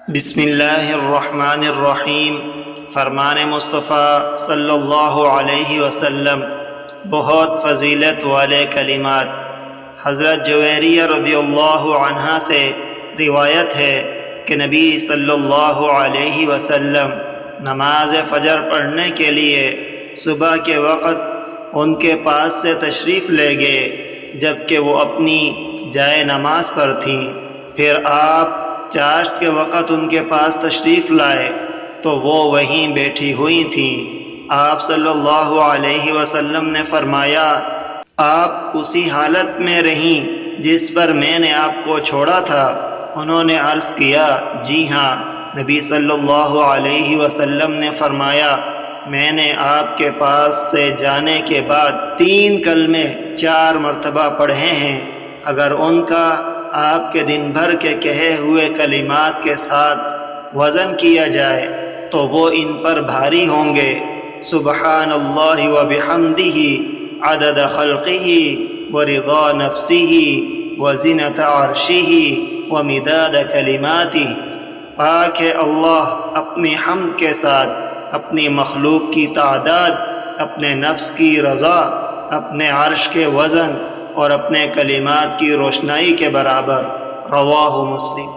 بسم اللہ الرحمن الرحیم۔ فرمان مصطفیٰ صلی اللہ علیہ وسلم، بہت فضیلت والے کلمات۔ حضرت جویریہ رضی اللہ عنہا سے روایت ہے کہ نبی صلی اللہ علیہ وسلم نماز فجر پڑھنے کے لیے صبح کے وقت ان کے پاس سے تشریف لے گئے جبکہ وہ اپنی جائے نماز پر تھیں۔ پھر آپ چاشت کے وقت ان کے پاس تشریف لائے تو وہ وہیں بیٹھی ہوئی تھیں۔ آپ صلی اللہ علیہ وسلم نے فرمایا، آپ اسی حالت میں رہیں جس پر میں نے آپ کو چھوڑا تھا؟ انہوں نے عرض کیا، جی ہاں۔ نبی صلی اللہ علیہ وسلم نے فرمایا، میں نے آپ کے پاس سے جانے کے بعد 3 کلمے 4 مرتبہ پڑھے ہیں، اگر ان کا آپ کے دن بھر کے کہے ہوئے کلمات کے ساتھ وزن کیا جائے تو وہ ان پر بھاری ہوں گے۔ سبحان اللہ و بحمدہ عدد خلقہ و رضا نفسہ و زینت عرشہ و مداد کلماتہ۔ پاک ہے اللہ اپنی حمد کے ساتھ اپنی مخلوق کی تعداد، اپنے نفس کی رضا، اپنے عرش کے وزن اور اپنے کلمات کی روشنائی کے برابر۔ رواہ مسلم۔